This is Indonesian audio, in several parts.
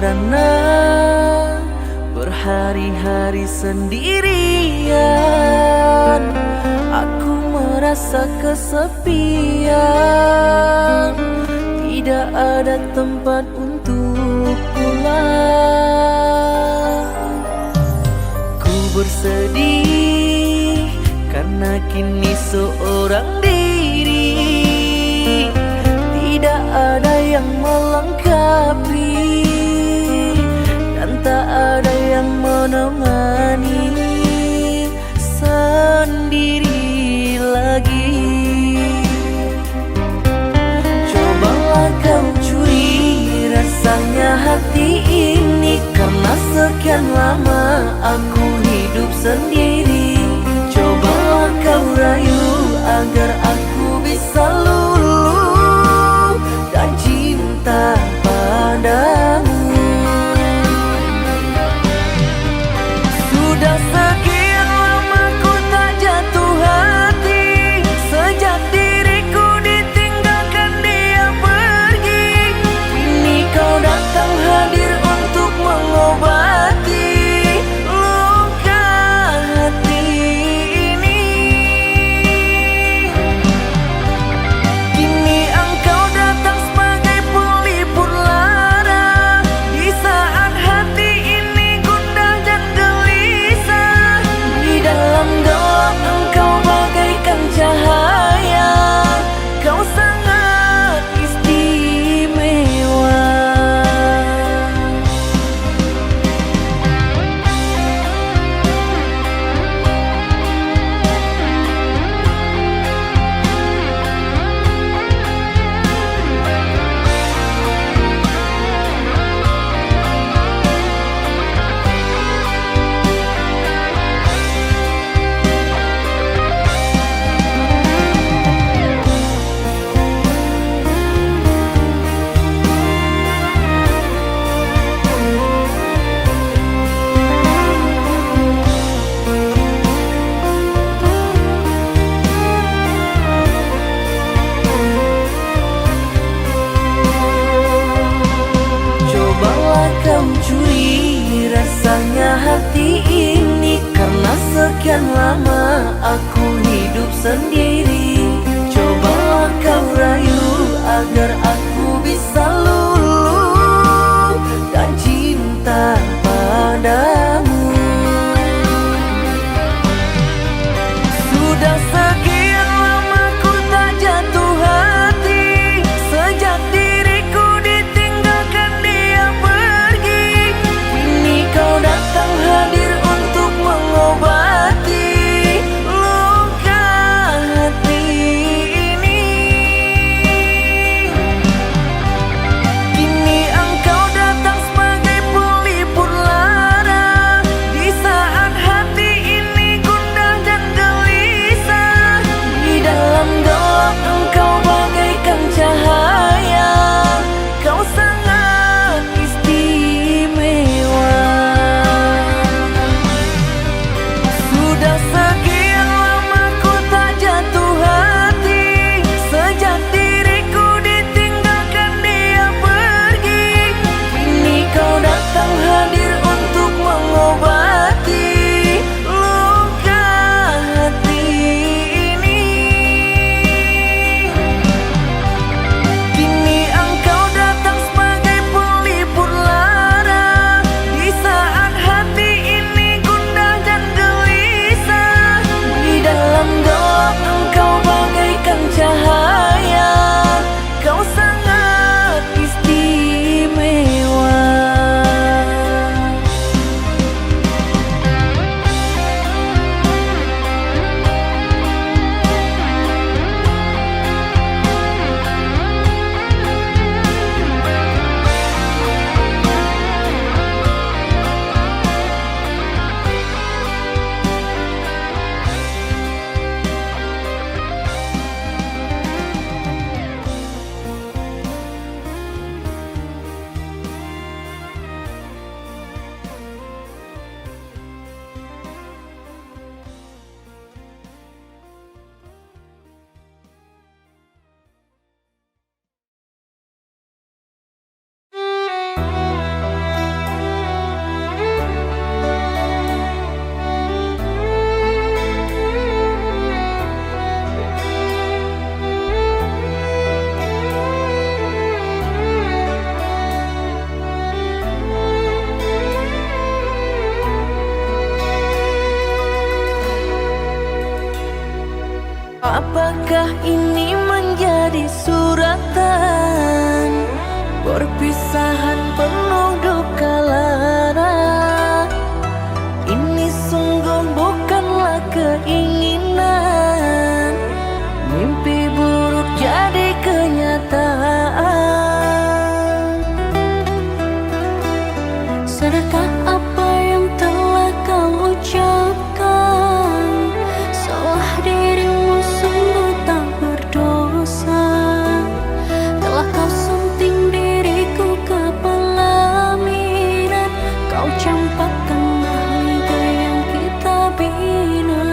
Karena berhari-hari sendirian, aku merasa kesepian. Tidak ada tempat untuk pulang. Ku bersedih karena kini seorang diri. Tidak ada yang melengkapi, tak ada yang menemani, sendiri lagi. Cobalah kau curi rasanya hati ini, karena sekian lama aku hidup sendiri. Cobalah kau rayu agar aku bisa luluh dan cinta padamu. Sudah sekian lama ku tak jatuh hati, sejak diriku ditinggalkan dia pergi. Kini kau datang hadir untuk mengobati luka hati ini. Kini engkau datang sebagai pelipur lara, di saat hati ini gundah dan gelisah. Dalam gelap engkau bagaikan cahaya, kau sangat istimewa. Kau curi rasanya hati ini, karena sekian lama aku hidup sendiri. Cobalah kau rayu agar aku bisa luluh dan cinta padamu. Sudah sekian lama ku tak jatuh hati, sejak diriku ditinggalkan dia pergi. Kini kau datang hadir untuk mengobati luka hati ini. Apakah ini menjadi suratan perpisahan penuh duka lara? Ini sungguh bukanlah keinginan, mimpi buruk jadi kenyataan. Sadarkah apa yang telah kau ucapkan? Salah dirimu sungguh tak berdosa. Telah kau sunting diriku ke pelaminan, kau campakkan mahligai yang kita bina.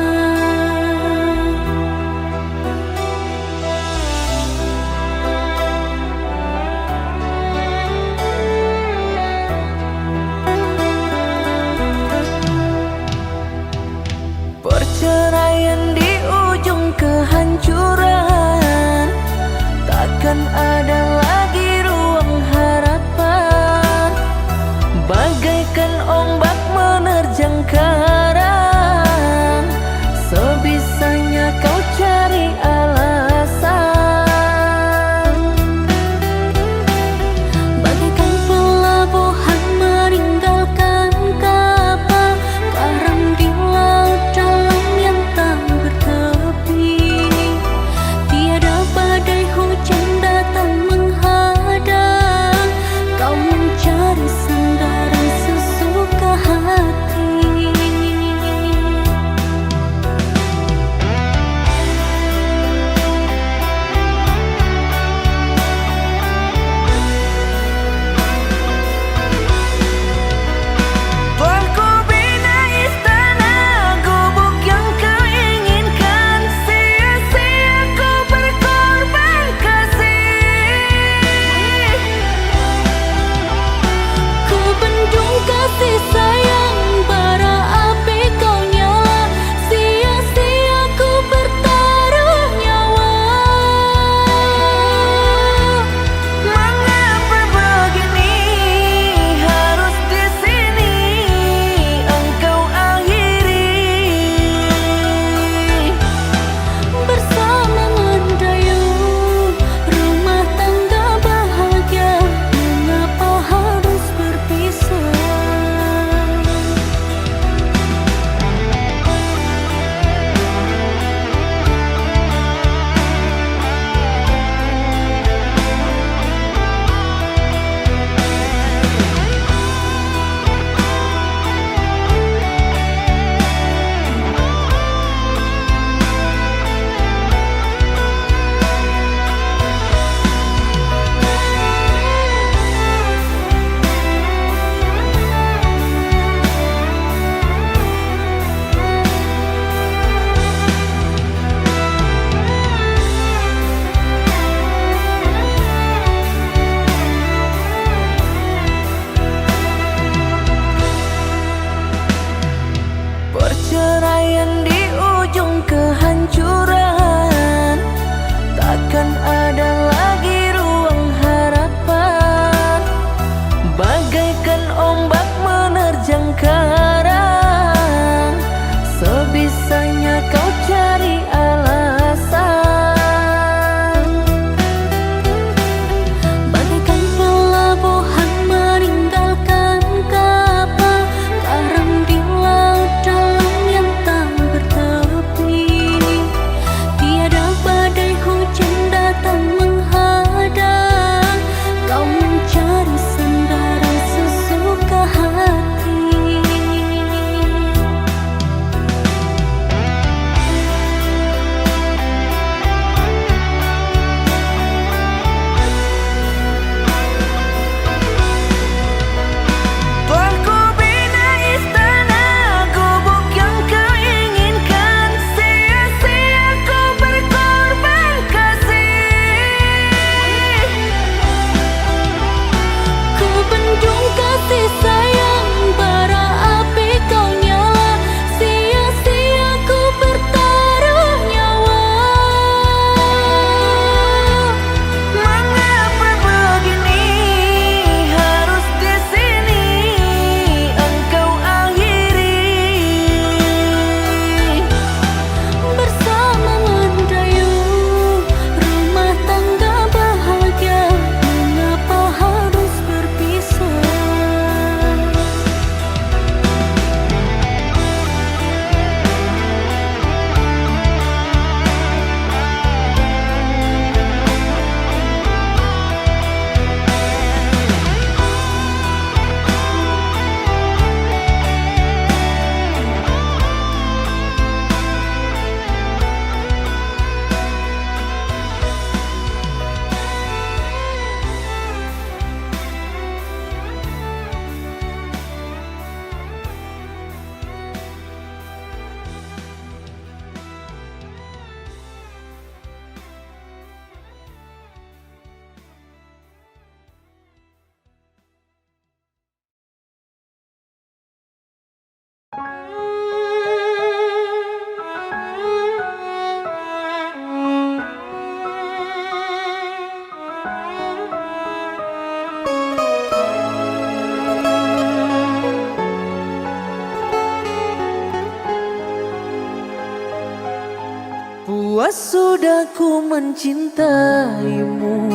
Luas sudah ku mencintaimu,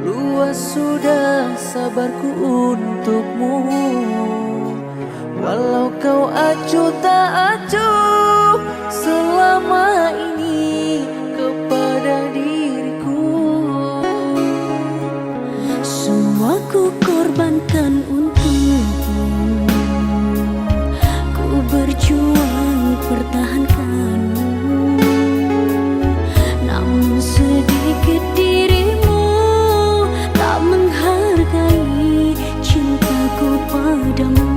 luas sudah sabarku untukmu. Walau kau acuh tak acuh selama ini kepada diriku. Semua ku korbankan untukmu, ku berjuang pertahankanmu. Namun sedikit dirimu tak menghargai cintaku padamu.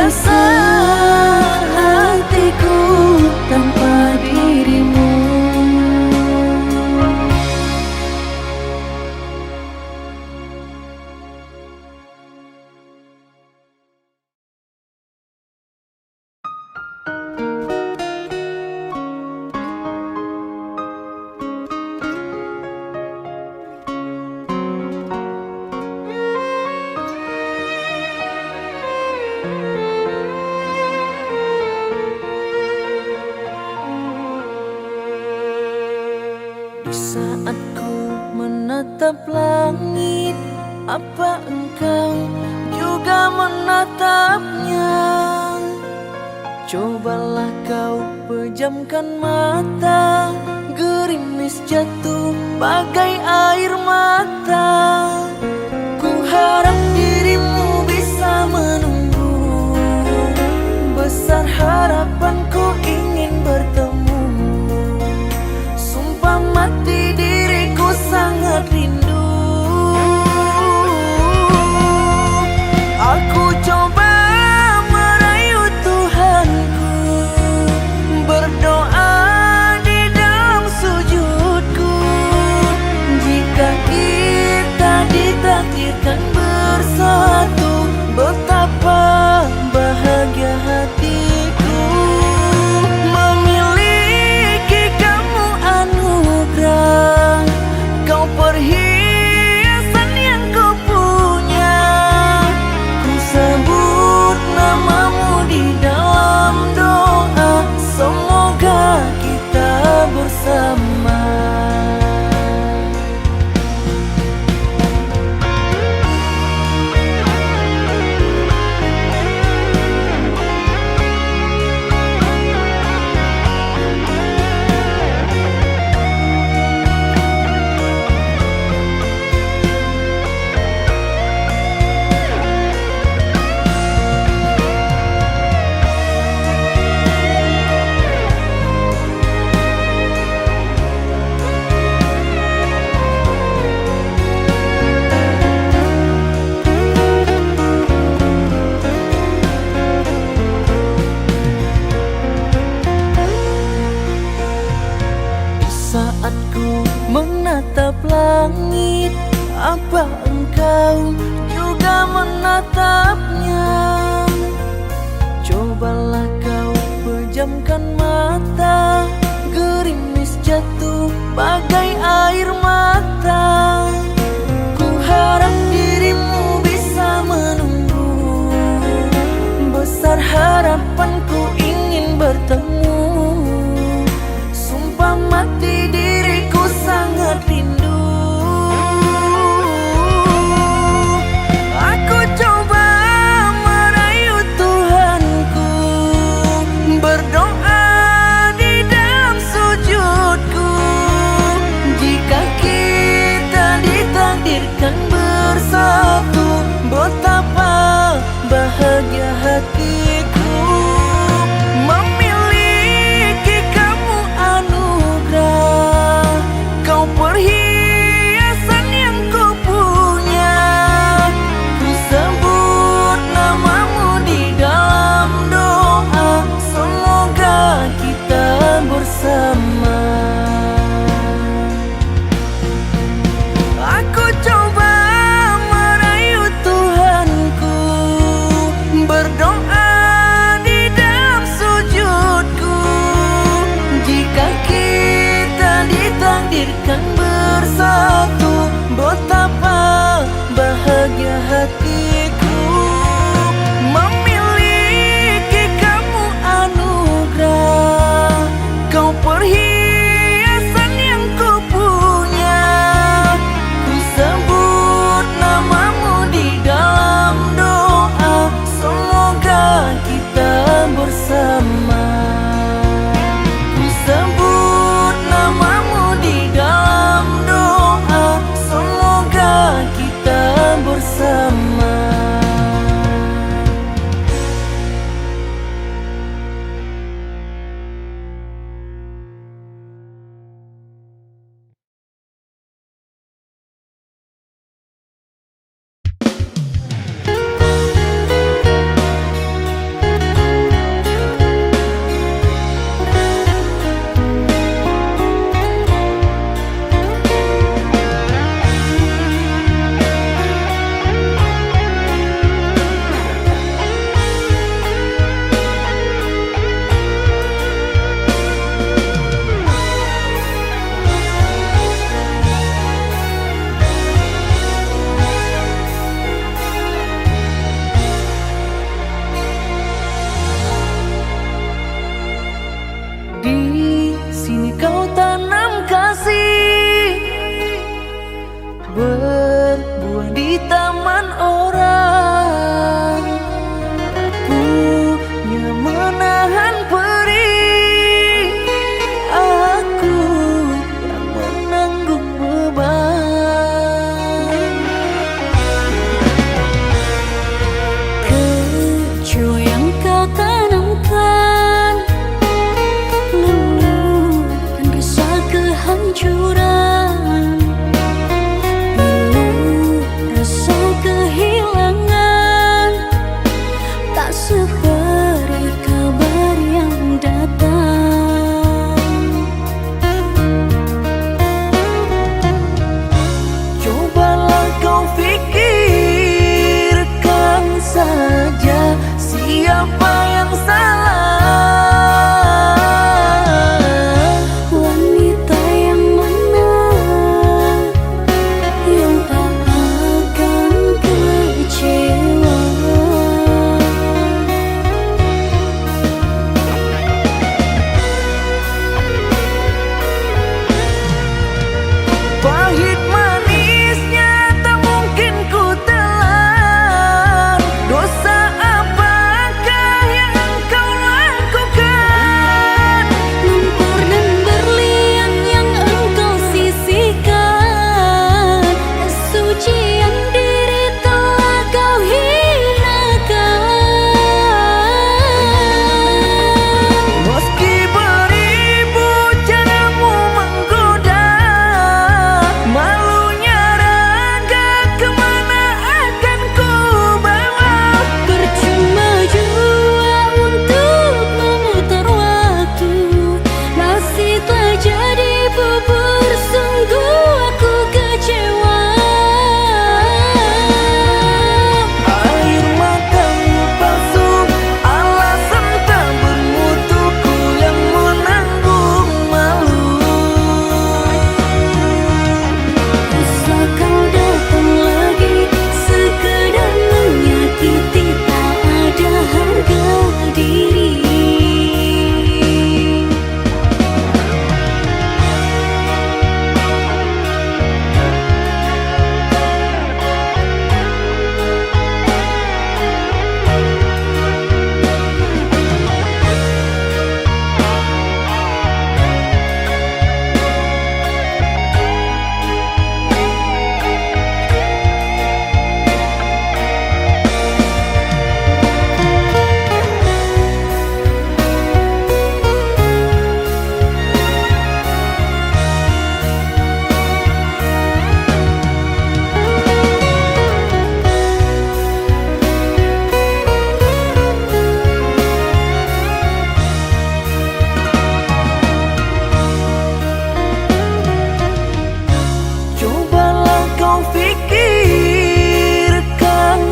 rasa hatiku tanpa dirimu. Di saat ku menatap langit, apa engkau juga menatapnya? Cobalah kau pejamkan mata, gerimis jatuh bagai air mata. Ku harap dirimu bisa menunggu, besar harapanku ingin bertemu. Sumpah mati diriku sangat rindu. Aku coba merayu Tuhanku, berdoa di dalam sujudku. Jika kita ditakdirkan bersatu, betapa bahagia hatiku. Memiliki kamu anugerah, kau perhiasan yang ku punya. Ku sebut namamu di dalam doa, semoga kita bersama. Saat ku menatap langit, apa engkau juga menatapnya? Cobalah kau pejamkan mata, gerimis jatuh bagai air mata. Ku harap dirimu bisa menunggu, besar harapanku ingin bertemu. Sumpah mati diriku sangat rindu. Aku coba merayu Tuhanku, berdoa di dalam sujudku. Jika kita ditakdirkan bersatu, betapa bahagia hatiku. Memiliki kamu anugerah, kau perhiasan yang ku punya. Ku sebut namamu di dalam doa, semoga kita bersama. Aku coba merayu Tuhanku, berdoa di dalam sujudku. Jika kita ditakdirkan bersatu, betapa bahagia hatiku. Memiliki kamu anugerah, kau perhiasan yang ku punya. Ku sebut namamu di dalam doa, semoga kita bersama. Ku sebut namamu di dalam doa, semoga kita bersama. siapa yang salah? Wanita yang mana yang tak akan kecewa? Pahit manisnya tak mungkin ku telan. Dosa apakah yang engkau lakukan? Lumpur dan berlian yang engkau sisihkan, kesucian diri telah kau hinakan. Meski beribu caramu menggoda, malunya raga kemana akan ku bawa? Percuma jua untuk memutar waktu, nasi telah jadi bubur, sungguh aku kecewa. Air matamu palsu, alasan tak bermutuku yang menanggung malu. Bisa kau datang lagi, sekedar menyakiti, tak ada harga diri. Cobalah kau fikirkan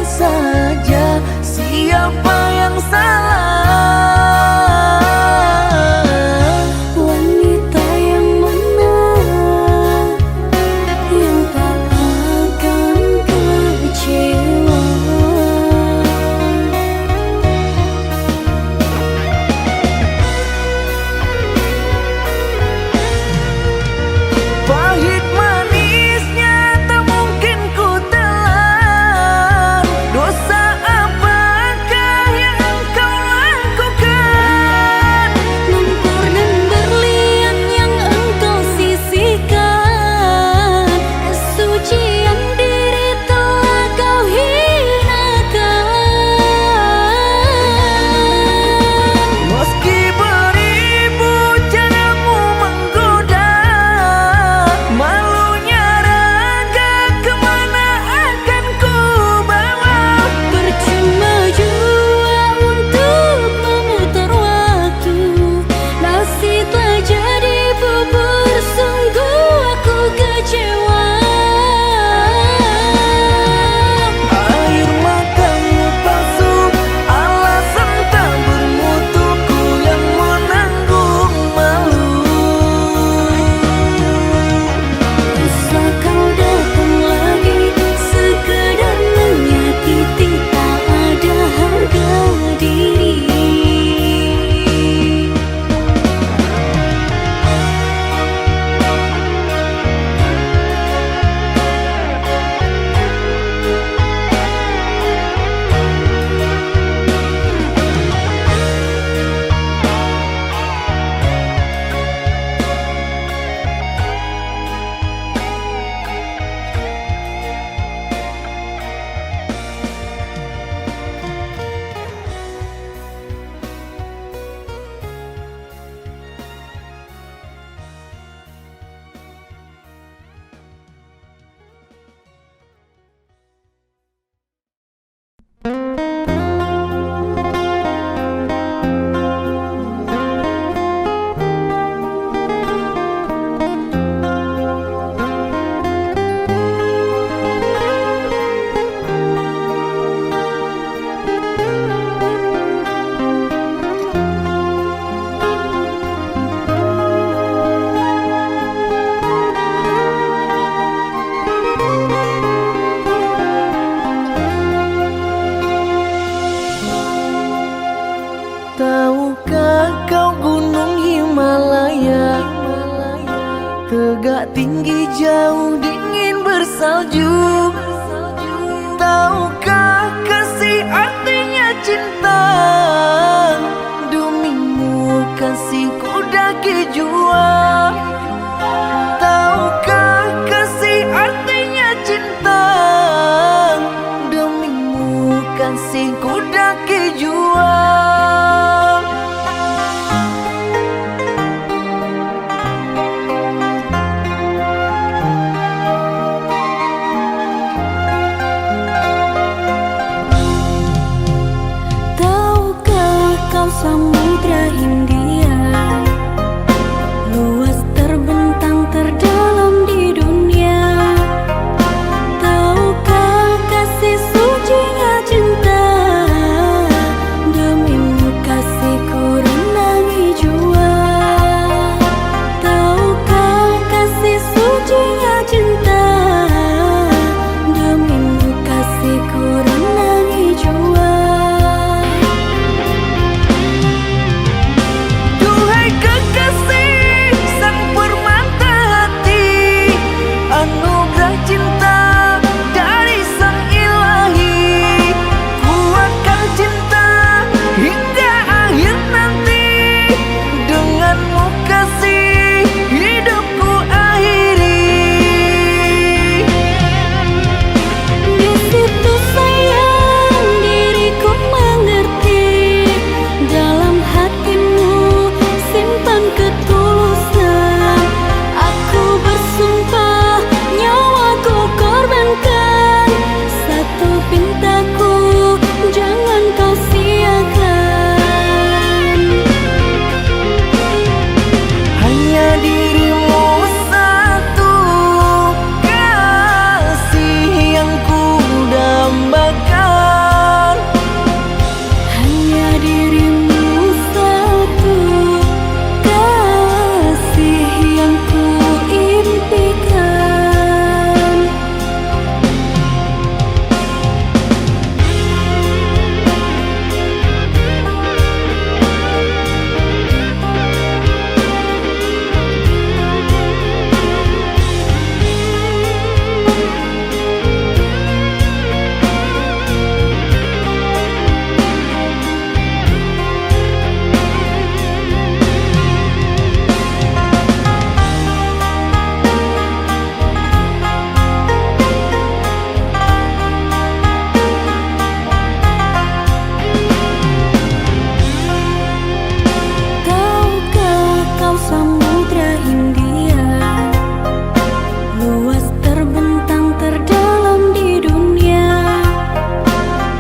saja, siapa yang salah? Wanita yang mana yang tak akan kecewa? Pahit manisnya tak mungkin ku telan. Dosa apakah yang engkau tak tinggi jauh dingin bersalju. Tahukah kasih artinya cinta? Demimu kasihku daki jua. Tahukah kasih artinya cinta? Demimu kasihku daki jua. Samudra Hindia luas terbentang terdalam di dunia. Tahukah kasih sucinya cinta? Demimu kasihku renangi jua. Tahukah kasih sucinya cinta? Demimu kasihku renangi jua. Samudra Hindia luas terbentang terdalam di dunia.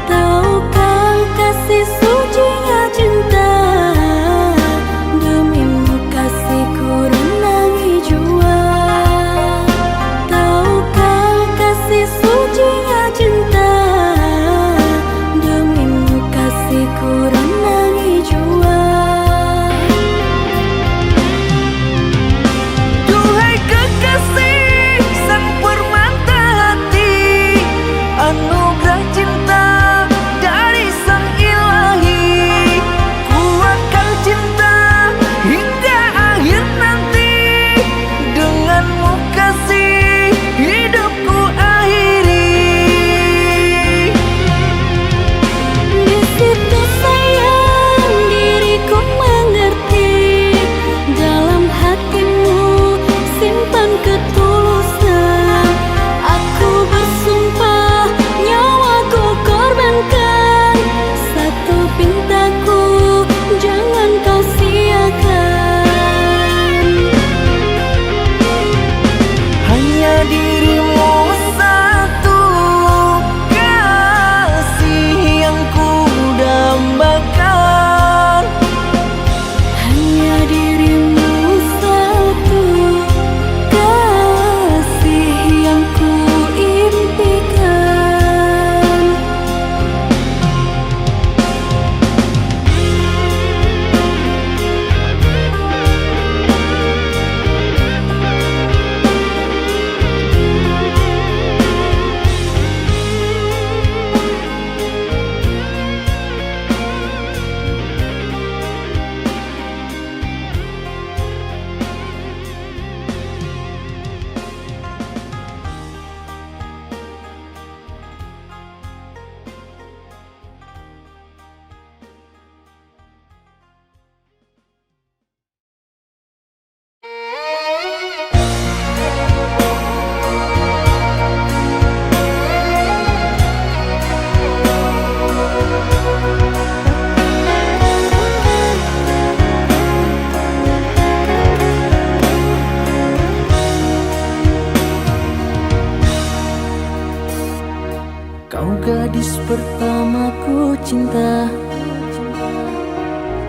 Tahukah kasih sucinya cinta? Demimu kasihku renangi jua. Tahukah kasih sucinya cinta? Demimu kasihku renangi jua. cinta.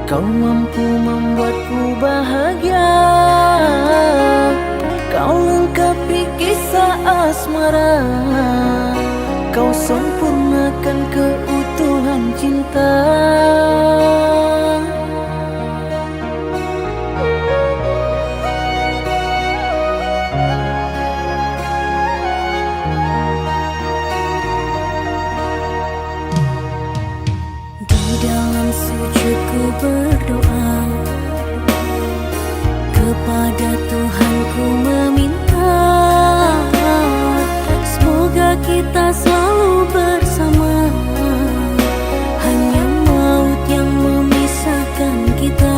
Kau mampu membuatku bahagia. Kau lengkapi kisah asmara. Kau sempurnakan keutuhan cinta. Di dalam sujudku berdoa kepada Tuhanku meminta, semoga kita selalu bersama. Hanya maut yang memisahkan kita.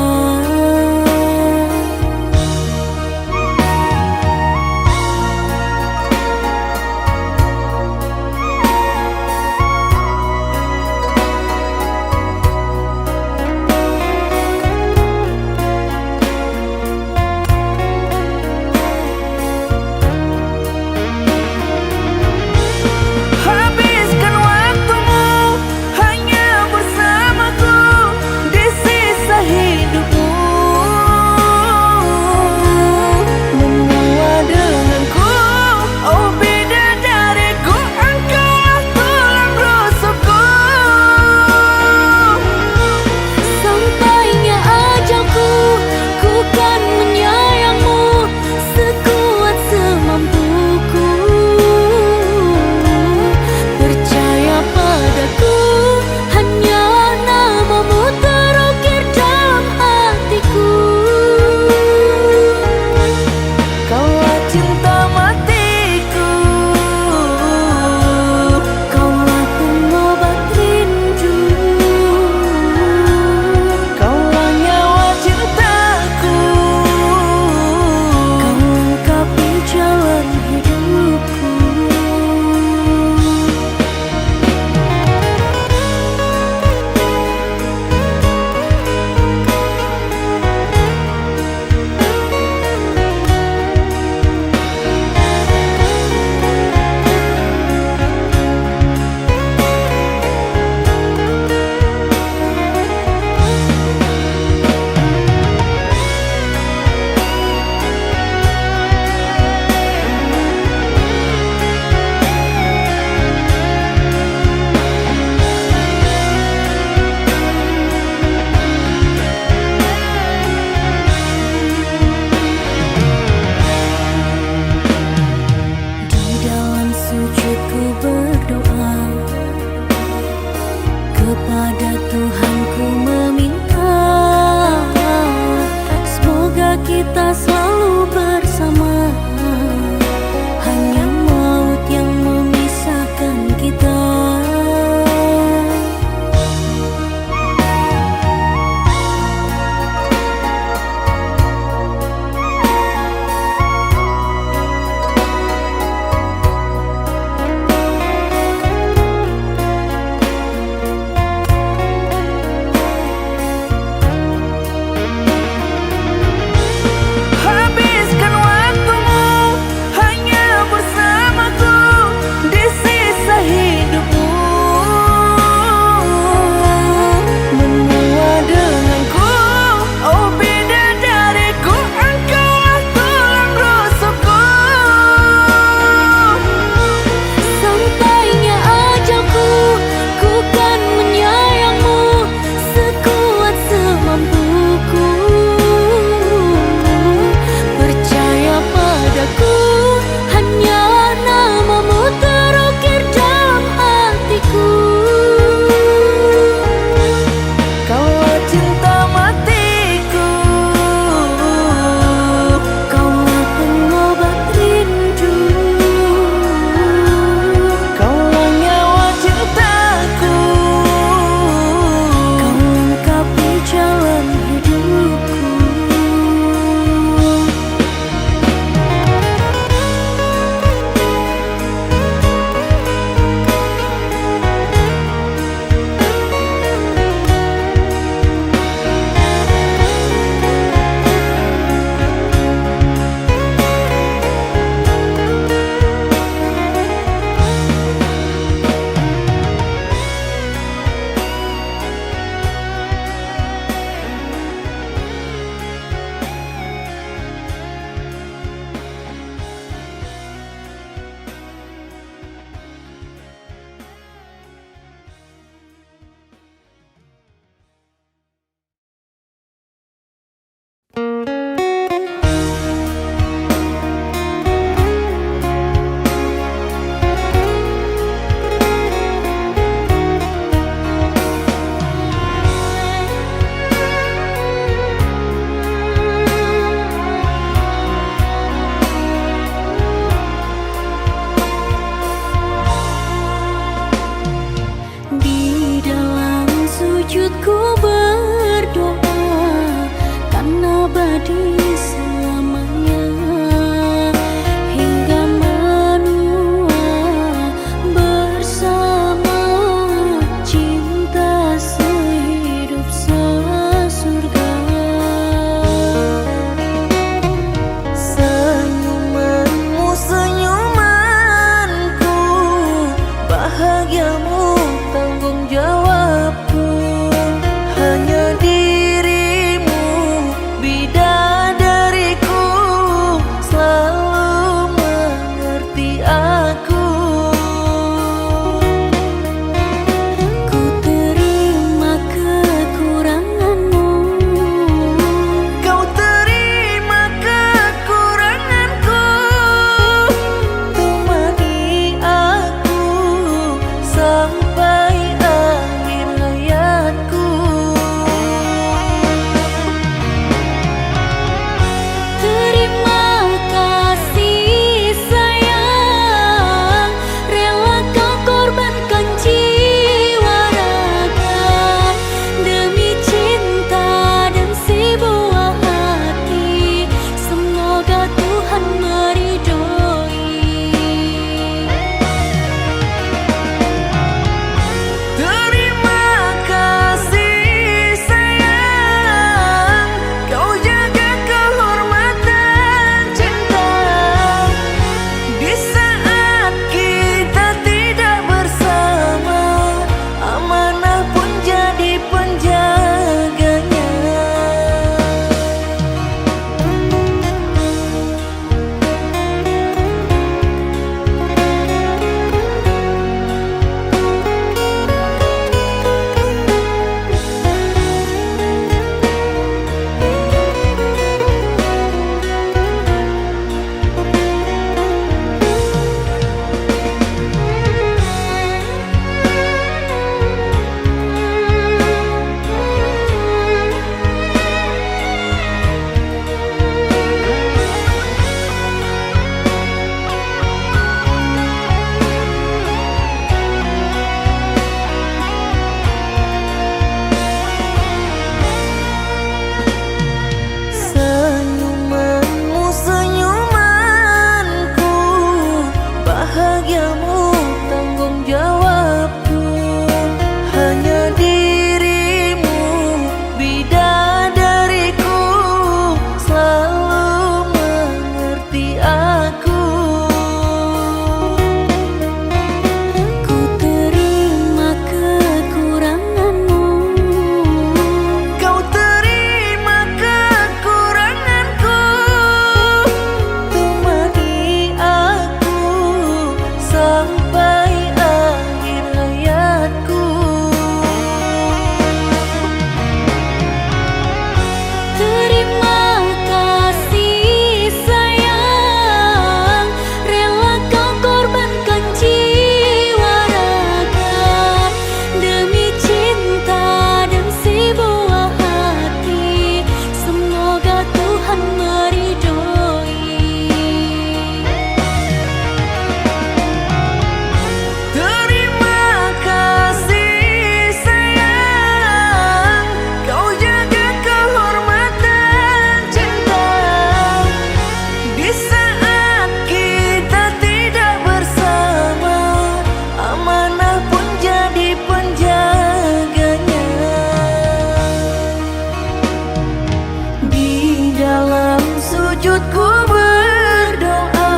Wujudku berdoa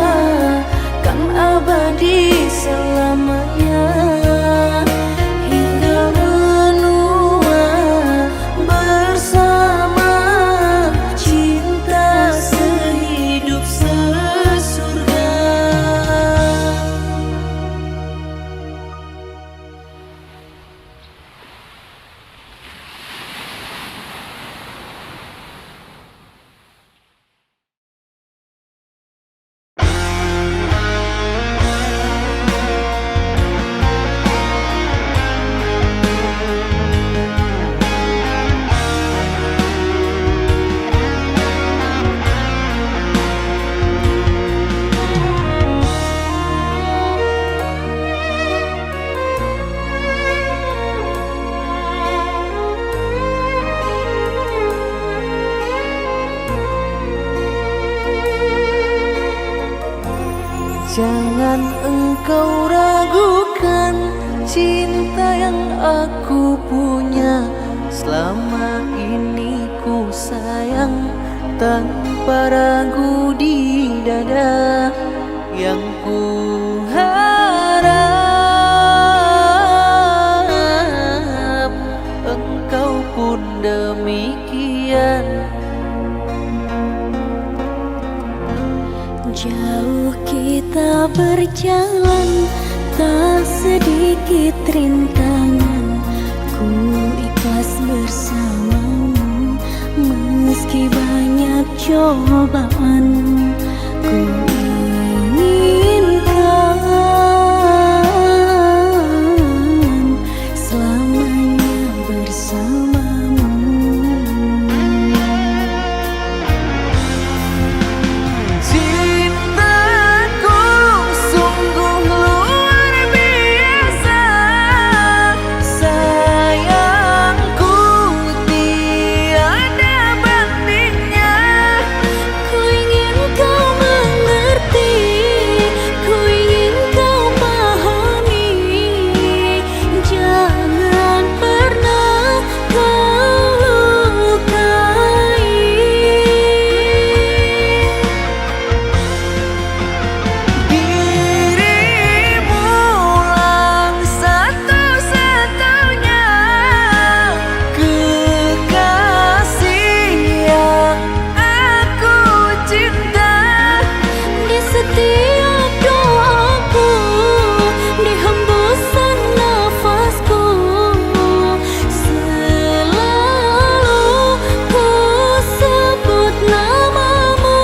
kan abadi selamanya, hingga menua bersama, cinta sehidup sesurga. Jangan engkau ragukan cinta yang aku punya. Selama ini ku sayang tanpa ragu di dada. Yang ku harap engkau pun demikian. Jauh kita berjalan, tak sedikit rintangan. Ku ikhlas bersamamu, meski banyak cobaan. Ku inginkan selamanya bersamamu. Cintaku sungguh luar biasa, sayangku tiada bandingnya. Ku ingin kau mengerti, ku ingin kau pahami. Jangan pernah kau lukai. Dirimulah satu-satunya kekasih yang aku cinta. Di setiap doaku, di hembusan nafasku, selalu ku sebut namamu.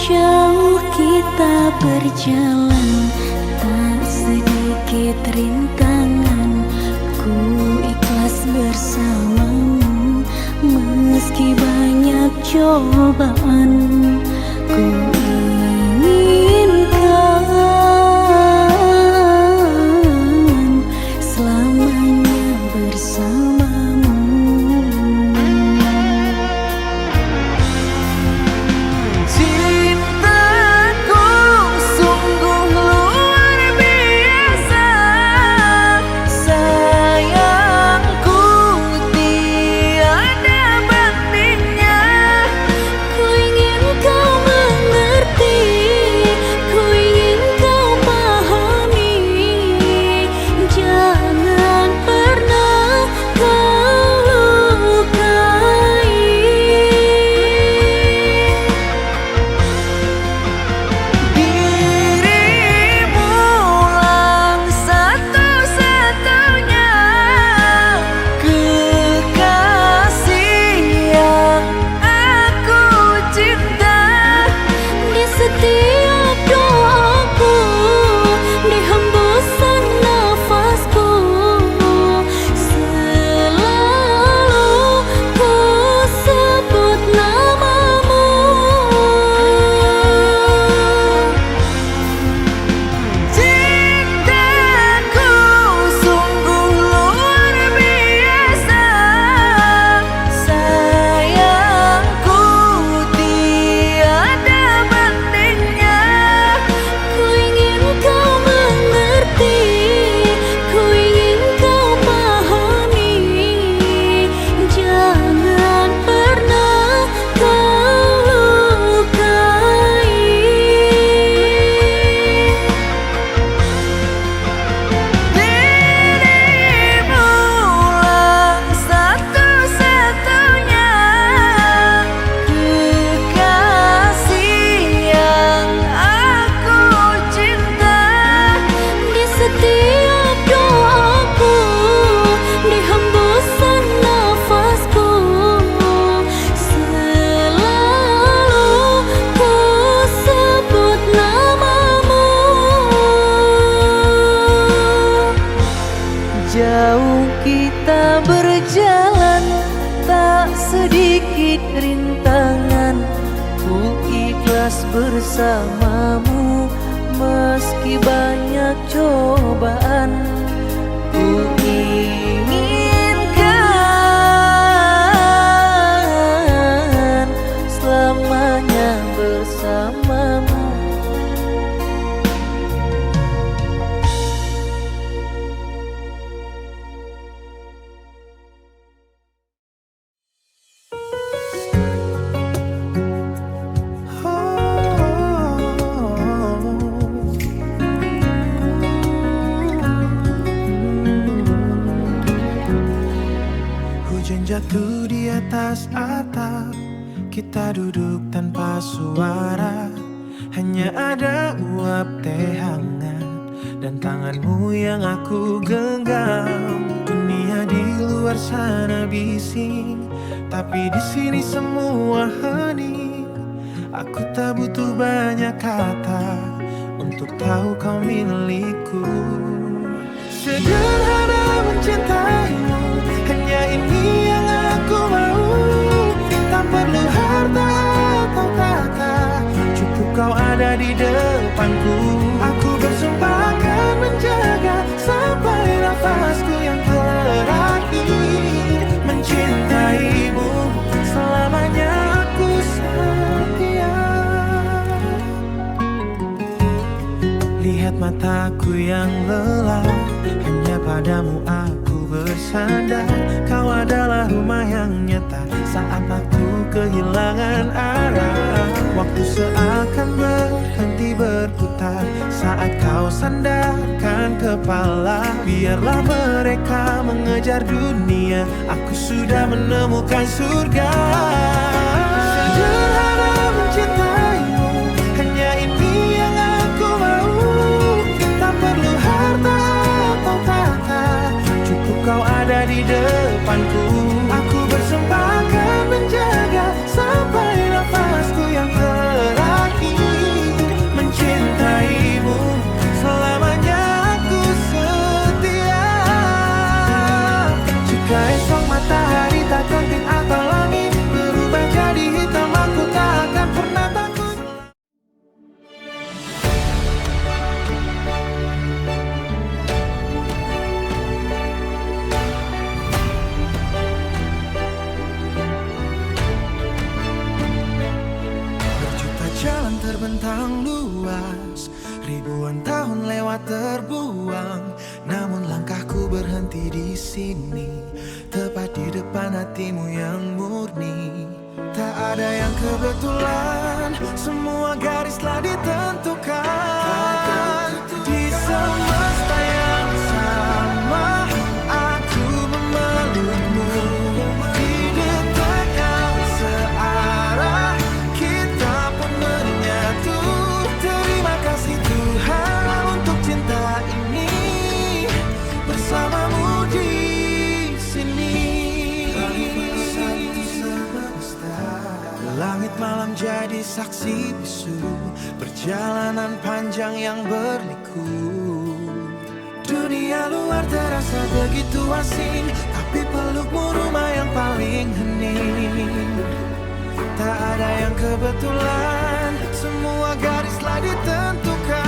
Jauh kita berjalan, tak sedikit rintangan. Ku ikhlas bersamamu, meski banyak cobaan. Ku inginkan selamanya bersamamu. Cintaku sungguh luar biasa, sayangku tiada bandingnya. Ku ingin kau mengerti, Jauh kita berjalan, tak sedikit rintangan. Ku ikhlas bersamamu meski banyak cobaan. Ku inginkan selamanya bersamamu. Jatuh di atas atap, kita duduk tanpa suara. Hanya ada uap teh hangat dan tanganmu yang aku genggam. Dunia di luar sana bising, tapi di sini semua hening. Aku tak butuh banyak kata untuk tahu kau milikku. Sederhana mencintaimu, hanya ini yang aku mau. Tak perlu harta atau kata, cukup kau ada di depanku. Aku bersumpah akan menjaga sampai nafasku yang terakhir. Mencintaimu selamanya aku setia. Lihat mataku yang lelah, hanya padamu aku bersandar. Kau adalah rumah yang nyata saat aku kehilangan arah. Waktu seakan berhenti berputar saat kau sandarkan kepala. Biarlah mereka mengejar dunia, aku sudah menemukan surga. Sederhana mencintaimu, hanya ini yang aku mau. Tak perlu harta atau kata, cukup kau ada di depanku. Aku bersumpah akan menjaga sampai nafasku yang terakhir. Mencintaimu selamanya aku setia. Jika esok matahari tak terbit atau langit berubah jadi hitam, aku tak akan pernah takut. Jalan terbentang luas, ribuan tahun lewat terbuang. Namun langkahku berhenti di sini, tepat di depan hatimu yang murni. Tak ada yang kebetulan, semua garis telah ditentukan. Di semesta yang sama, aku memelukmu. Di detak yang searah, kita pun menyatu. Terima kasih Tuhan untuk cinta ini, bersamamu di sini. Langit malam jadi saksi bisu perjalanan panjang yang berliku. Dunia luar terasa begitu asing, tapi pelukmu rumah yang paling hening. Tak ada yang kebetulan, semua garis telah ditentukan.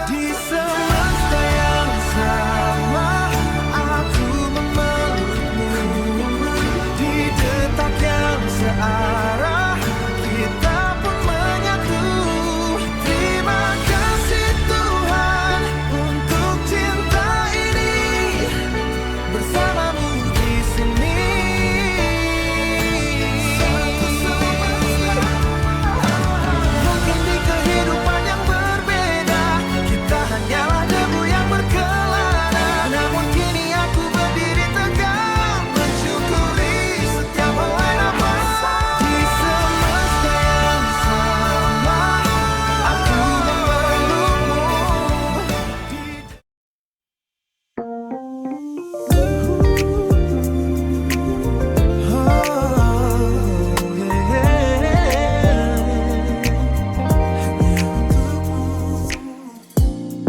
Di semesta yang sama, aku memelukmu. Di detak yang searah, kita pun menyatu. Terima kasih Tuhan untuk cinta ini, bersamamu di sini. Mungkin di kehidupan yang berbeda, kita hanyalah debu yang berkelana. Namun kini aku berdiri tegak, mensyukuri setiap helai nafas. Di semesta yang sama, aku memelukmu.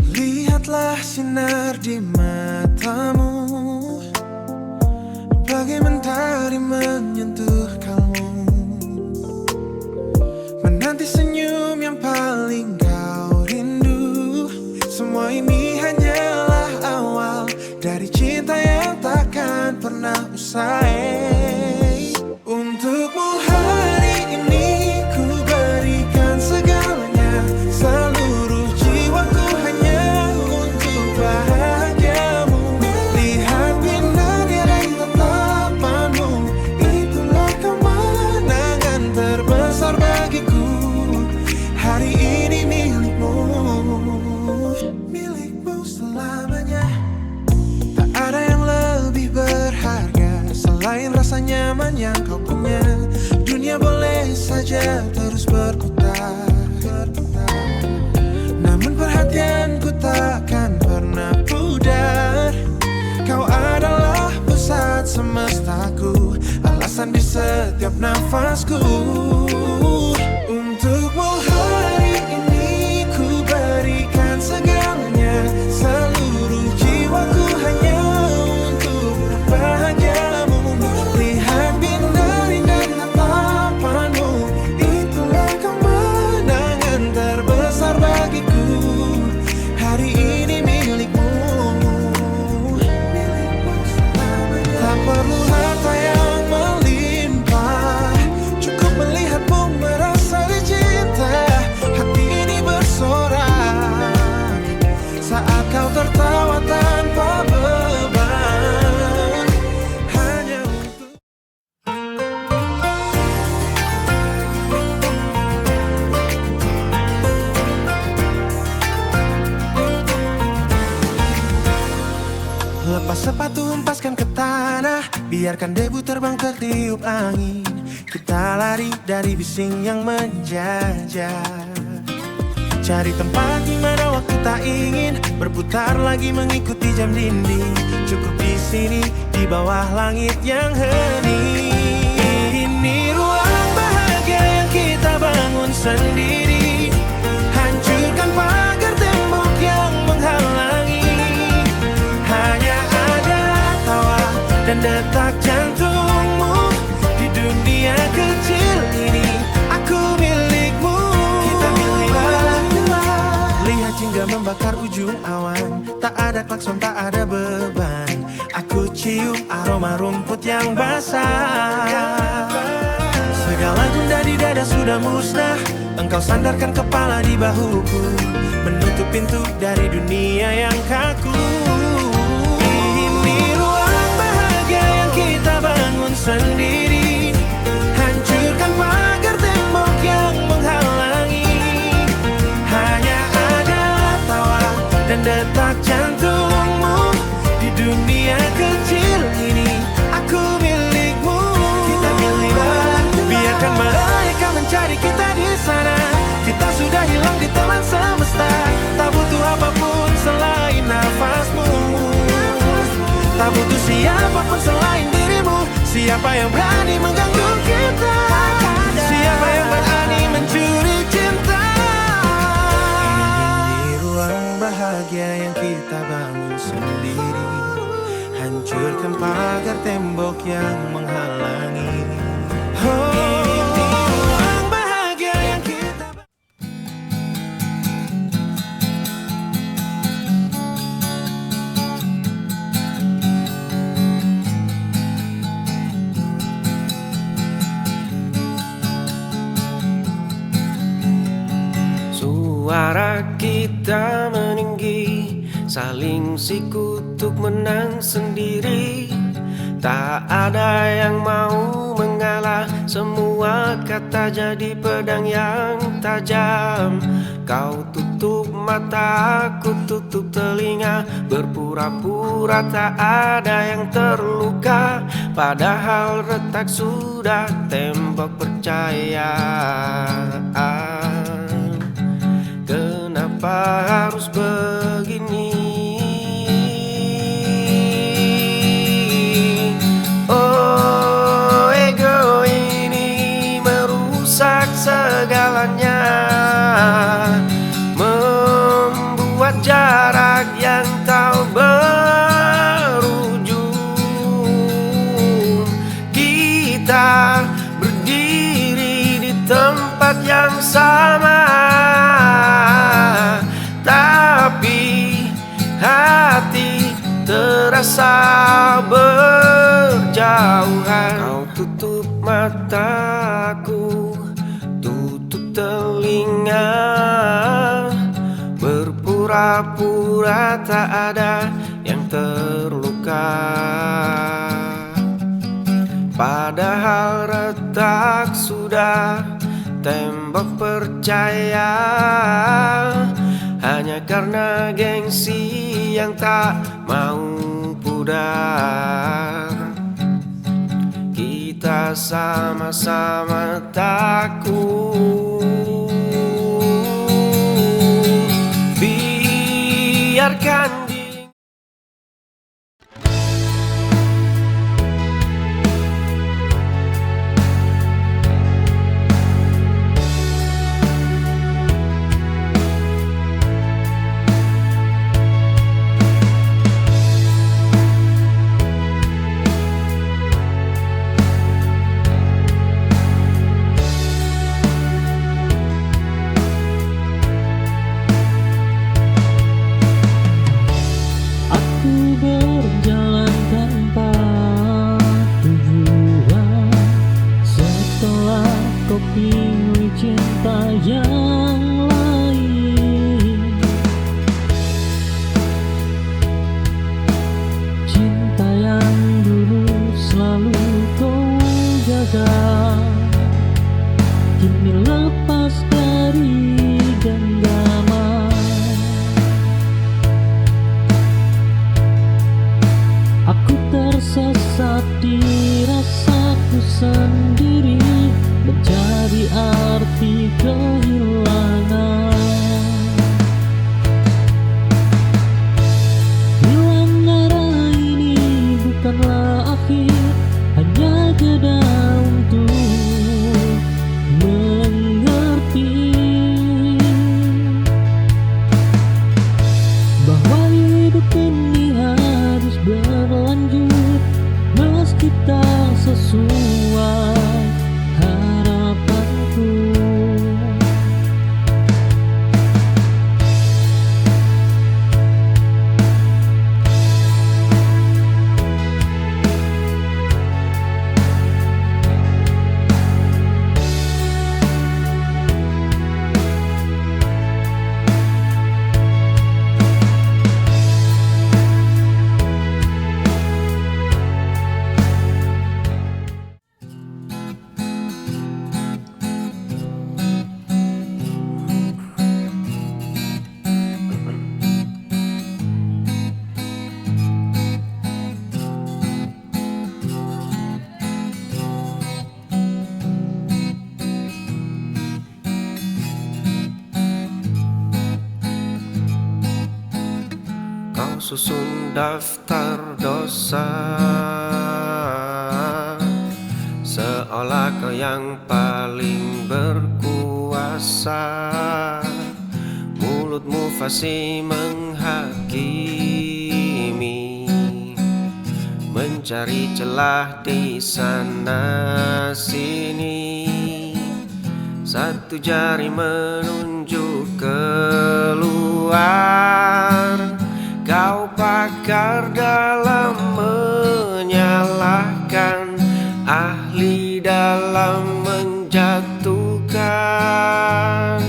Lihatlah sinar di mata kali menyentuh kalmu, menanti senyum yang paling kau rindu. Semua ini hanyalah awal dari cinta yang takkan pernah usai. Untukmu hari ini ku berikan segalanya, seluruh jiwaku hanya untuk bahagiamu. Lihat binarnya dari tatapanmu, itulah kemenangan terbesar bagiku. Hari ini milikmu, milikmu selamanya. Tak ada yang lebih berharga selain rasa nyaman yang kau punya. Dunia boleh saja terus berputar, namun perhatianku takkan pernah pudar. Kau adalah pusat semestaku, alasan di setiap nafasku. Untukmu hari ini ku berikan segalanya, seluruh jiwaku hanya untuk bahagiamu. Lihat binari dari tatapanmu, itulah kemenangan terbesar bagiku. Hari ini milikmu, milikmu selamanya. Tak perlu harta yang melimpah, cukup melihatmu merasa dicinta. Hati ini bersorak saat kau tertawa tanpa beban, hanya untuk lepas sepatu, hempaskan ke tanah, biarkan debu terbang tertiup angin. Kita lari dari bising yang menjajah, cari tempat di mana waktu tak ingin berputar lagi mengikuti jam dinding. Cukup di sini di bawah langit yang hening. Ini ruang bahagia yang kita bangun sendiri. Hancurkan pagar tembok yang menghalangi. Hanya ada tawa dan detak jantungmu di dunia kecil ini. Aku milikmu, kita milik. Lihat jingga membakar ujung awan, tak ada klakson, tak ada beban. Aku cium aroma rumput yang basah. Segala gundah di dada sudah musnah, engkau sandarkan kepala di bahuku, menutup pintu dari dunia yang kaku. Ini ruang bahagia yang kita bangun sendiri. Hancurkan pagar tembok yang menghalangi. Hanya ada tawa dan detak jantungmu di dunia kecil ini. Aku milikmu, kita milik. Biarkan mereka mencari kita di sana. Kita sudah hilang di telan semesta. Tak butuh apapun selain nafasmu. Tak butuh siapapun selain dirimu. Siapa yang berani mengganggu kita? Siapa yang berani mencuri cinta? Ini ruang bahagia yang kita bangun sendiri. Hancurkan pagar tembok yang menghalangi. Ini ruang bahagia yang kita Suara kita meninggi, saling sikutuk menang sendiri. Tak ada yang mau mengalah, semua kata jadi pedang yang tajam. Kau tutup mata, aku tutup telinga, berpura-pura tak ada yang terluka. Padahal retak sudah tembok percaya. Kenapa harus begini? Oh, ego ini merusak segalanya, membuat jarak yang tak berujung. rasa berjauhan. Kau tutup mataku, tutup telinga, berpura-pura tak ada yang terluka. Padahal retak sudah tembok percaya, hanya karena gengsi yang tak mau pudar. Kita sama-sama takut. Biarkan berjalan tanpa tujuan setelah kau pilih cinta yang lain, cinta yang dulu selalu kau jaga, kini lepas dari genggaman. Aku tersesat di rasaku sendiri, mencari arti kehilangan. Hilang arah ini bukanlah akhir, hanya jeda untuk mengerti bahwa hidup ini harus berlanjut meski tak sesuai harapanku. Kau susun daftar dosa, seolah kau yang paling berkuasa. Mulutmu fasih menghakimi, mencari celah di sana sini. Satu jari menunjuk keluar. Kau pakar dalam menyalahkan, ahli dalam menjatuhkan.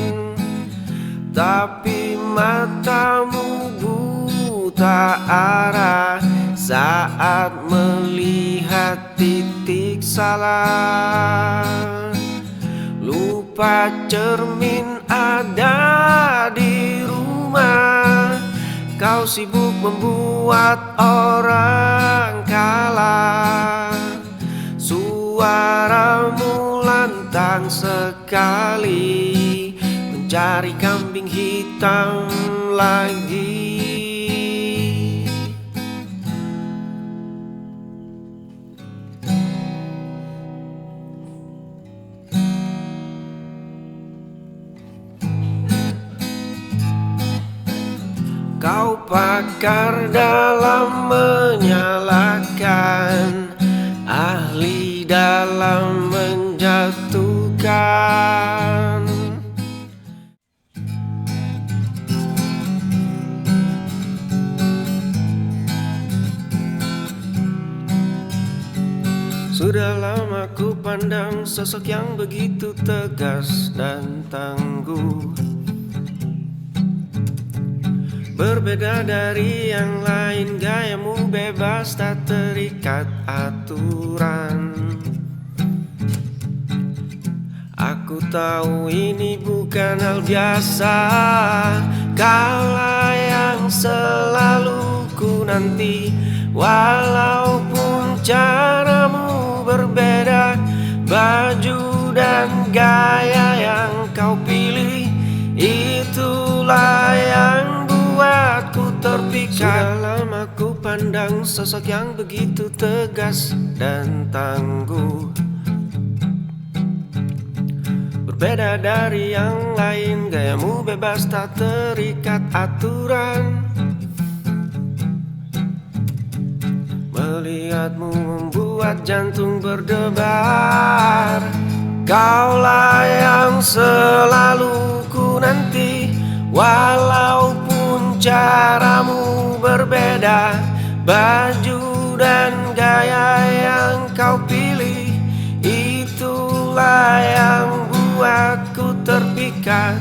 Tapi matamu buta arah saat melihat titik salah. Lupa cermin ada di rumah, kau sibuk membuat orang kalah. Suaramu lantang sekali, mencari kambing hitam lagi. Kau pakar dalam menyalahkan, ahli dalam menjatuhkan. Sudah lama ku pandang sosok yang begitu tegas dan tangguh, berbeda dari yang lain, gayamu bebas tak terikat aturan. Aku tahu ini bukan hal biasa, kaulah yang selalu ku nanti. Walaupun caramu berbeda, baju dan gaya yang kau pilih, itulah yang buatku terpikat. Sudah lama ku pandang sosok yang begitu tegas dan tangguh, berbeda dari yang lain, gayamu bebas tak terikat aturan. Melihatmu membuat jantung berdebar, kaulah yang selalu ku nanti. Walaupun caramu berbeda, baju dan gaya yang kau pilih, itulah yang buatku terpikat.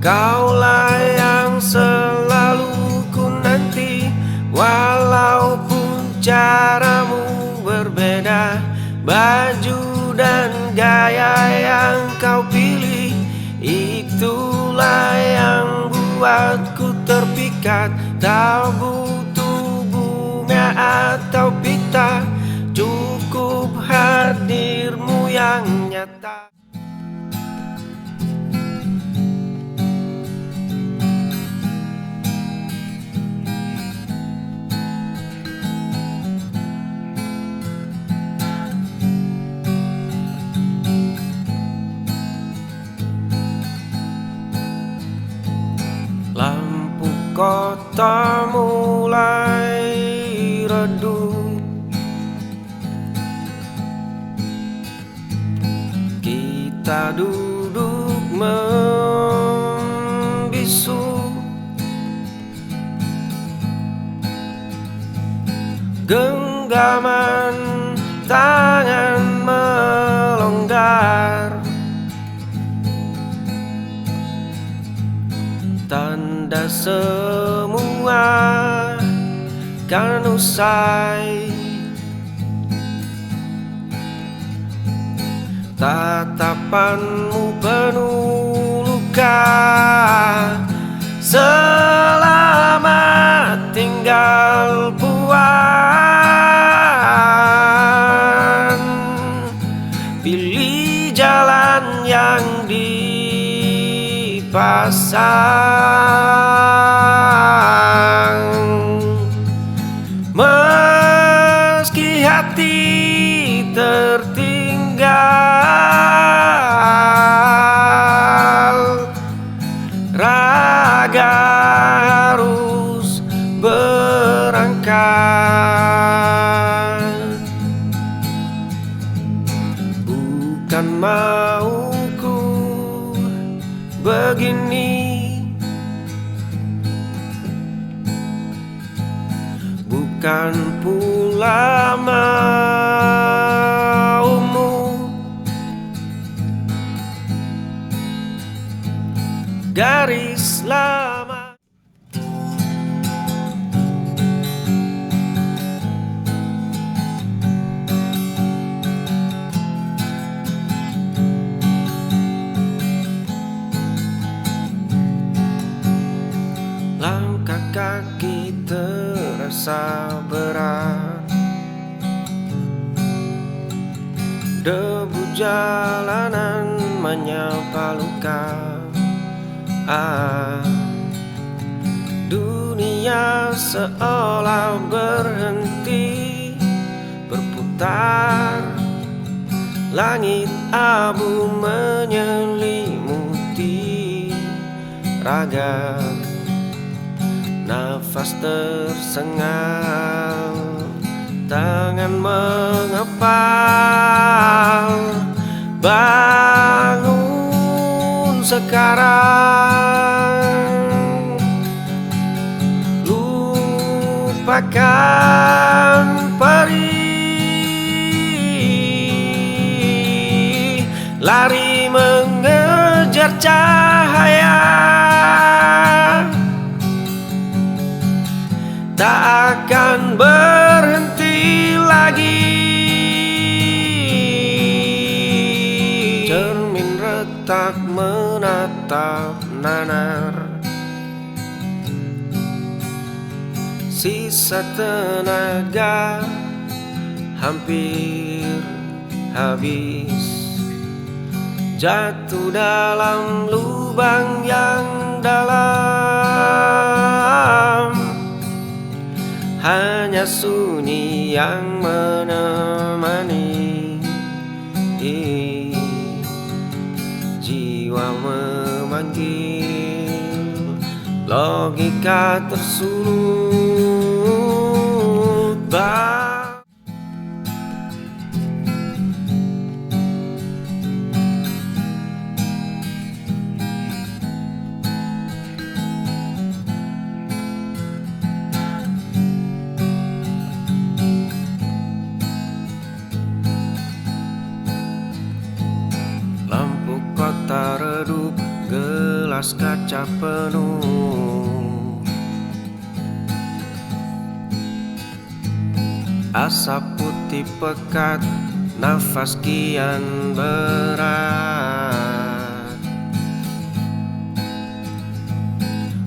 Kaulah yang selalu ku nanti. Walaupun caramu berbeda, baju dan gaya yang kau pilih, itulah yang buatku terpikat. Tak butuh bunga atau pita, cukup hadirmu yang nyata. Lampu kota mulai redup, kita duduk membisu, genggaman tangan melonggar, tanda semua kan usai. Tatapanmu penuh luka, selamat tinggal puan. Pilih jalan yang dipasang, meski hati tertinggal, raga harus berangkat. Bukan mauku begini, bukan pula maumu. Garis lama. Langkah kaki terasa berat, debu jalanan menyapa luka. Dunia seolah berhenti berputar, langit abu menyelimuti raga. Nafas tersengal, tangan mengepal. Bangun sekarang, akan perih, lari mengejar cahaya, tak akan berhenti lagi. Cermin retak menatap nanar, sisa tenaga hampir habis, jatuh dalam lubang yang dalam. Hanya sunyi yang menemani, jiwa memanggil, logika tersulut. Lampu kota redup, gelas kaca penuh, asap putih pekat, nafas kian berat.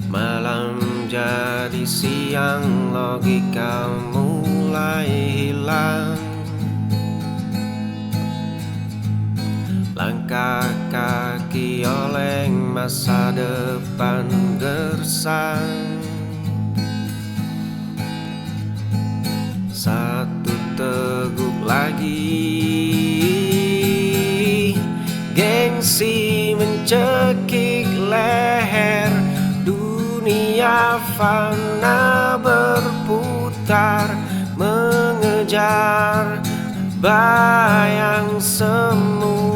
Malam jadi siang, logika mulai hilang. Langkah kaki oleng, masa depan gersang. Satu teguk lagi, gengsi mencekik leher. Dunia fana berputar, mengejar bayang semu.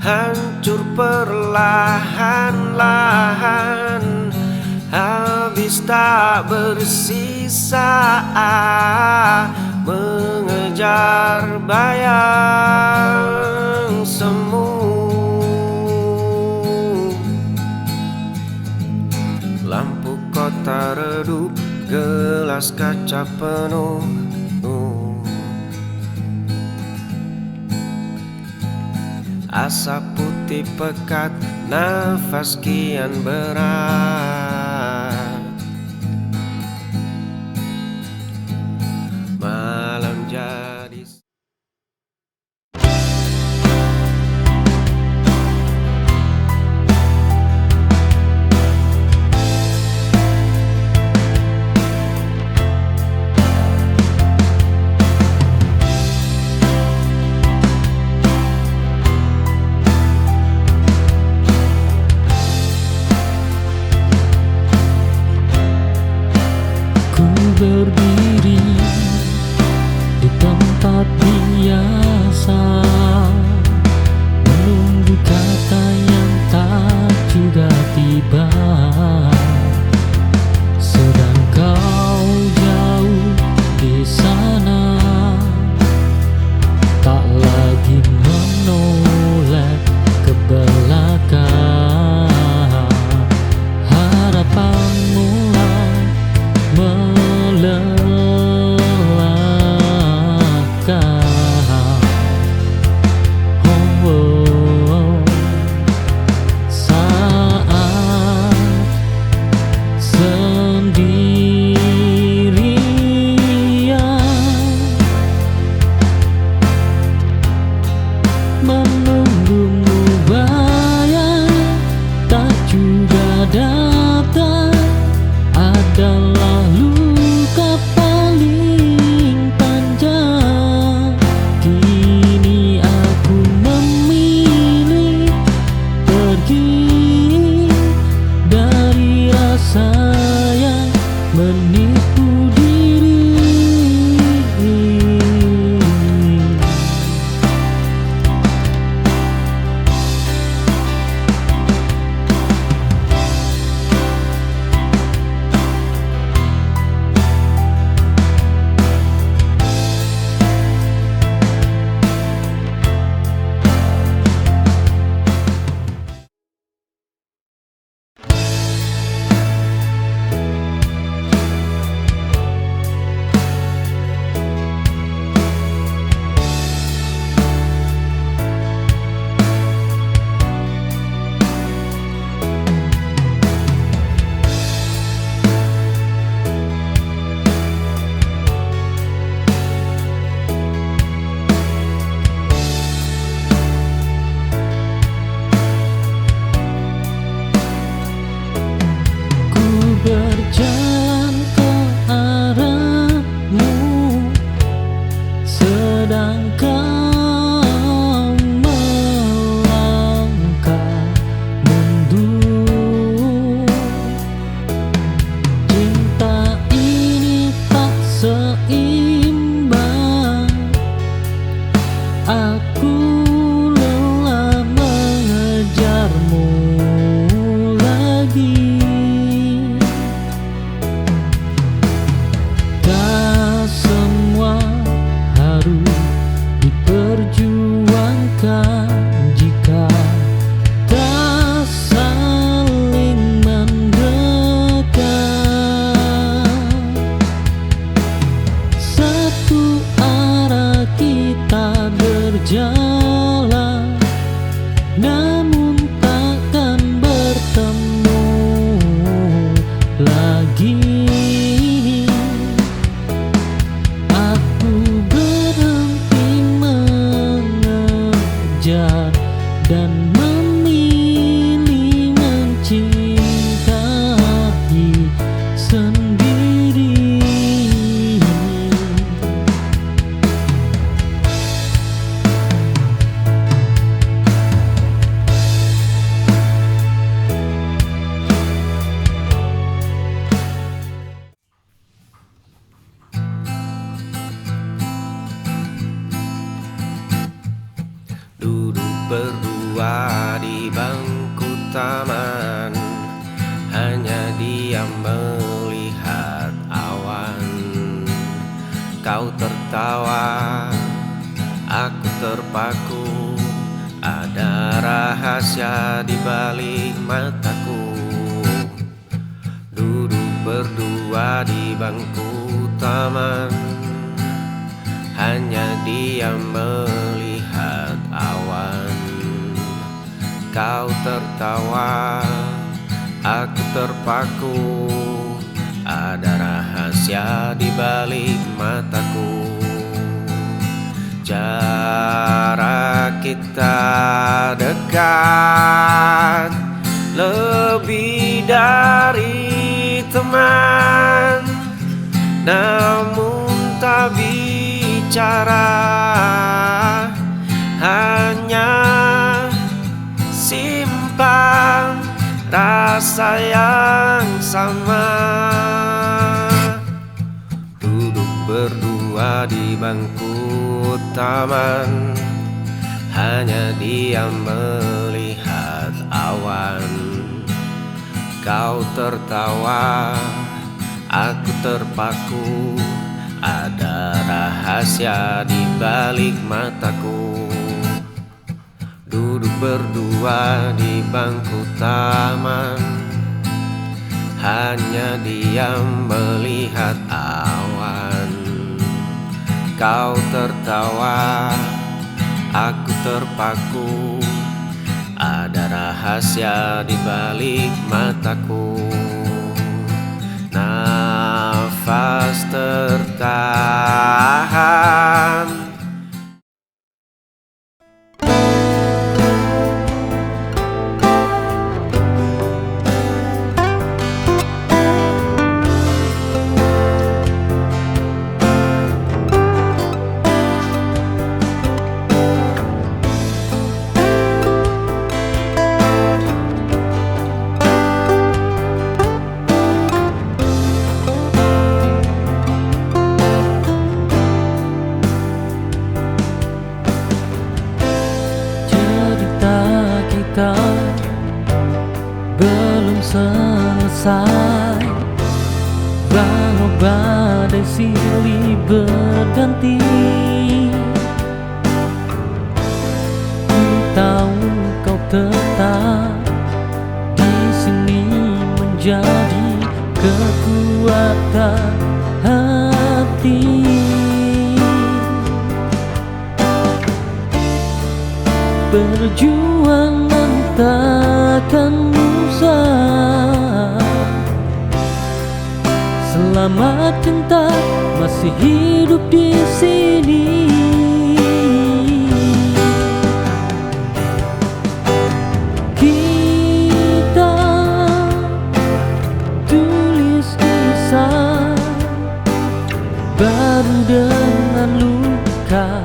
Hancur perlahan-lahan, habis tak bersisa, mengejar bayang semu. Lampu kota redup, gelas kaca penuh. Asap putih pekat, nafas kian berat. Malam jadi kau melangkah mundur. Cinta ini tak seimbang. Aku lelah mengejarmu lagi. Tak semua harus diperjuangkan jika tak saling mendekat. Satu arah kita berjalan, namun takkan bertemu lagi. Aku berhenti mengejar dan memilih mencintai sendiri. Duduk berdua di bangku taman, hanya diam melihat awan. Kau tertawa, aku terpaku, ada rahasia di balik mataku. Duduk berdua di bangku taman, hanya diam melihat awan. Kau tertawa, aku terpaku, ada rahasia di balik mataku. Jarak kita dekat, lebih dari teman, namun tak bicara, hanya simpan rasa yang sama. Duduk berdua di bangku taman, hanya diam melihat awan. Kau tertawa, aku terpaku, ada rahasia di balik mataku. Duduk berdua di bangku taman, hanya diam melihat awan. Kau tertawa, aku terpaku, ada rahasia di balik mataku. Nafas tertahan, kita belum selesai, walau badai silih berganti. Ku tahu kau tetap di sini menjadi kekuatan hati. Perjuangan takkan usah selama cinta masih hidup di sini. Kita tulis kisah baru dengan luka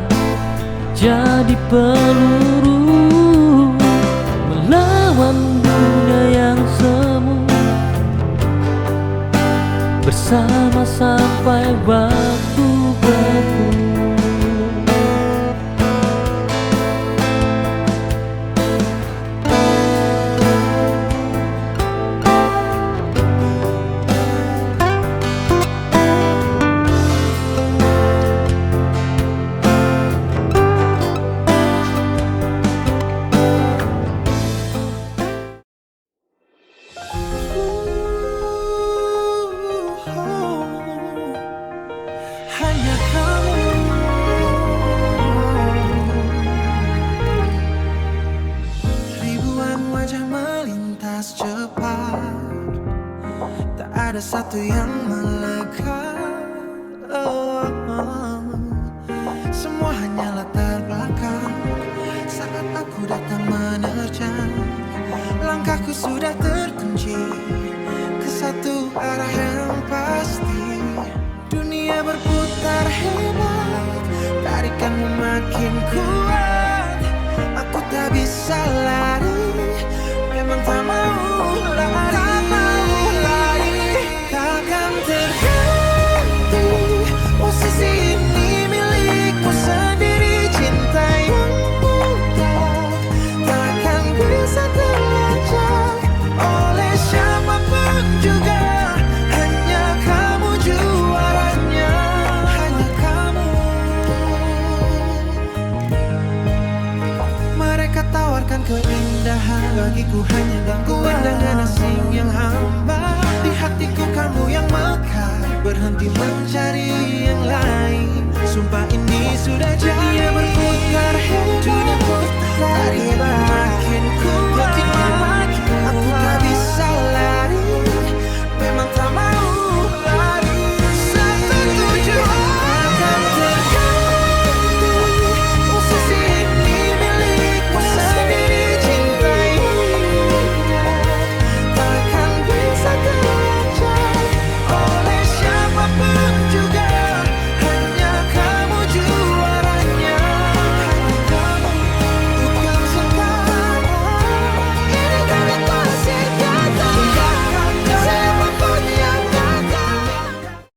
jadi peluru melawan dunia yang semu. Bersama sampai waktu bertemu. Hanya kamu. Ribuan wajah melintas cepat, tak ada satu yang melekat. Semua hanyalah terbelakang saat aku datang menerjang. Langkahku sudah terkunci ke satu arah yang pasti. Dunia berputar hebat, tarikanmu makin kuat. Aku tak bisa lari, memang tak mau lari. Takkan terganti, posisi ini milikku sendiri. Cinta yang buta takkan bisa terlacak oleh siapapun juga. Hanya kamu juaranya, hanya kamu. Mereka tawarkan keindahan, bagiku hanya gangguan dengan asing yang hamba. Di hatiku kamu yang mekar, berhenti mencari yang lain. Sumpah ini sudah jadi.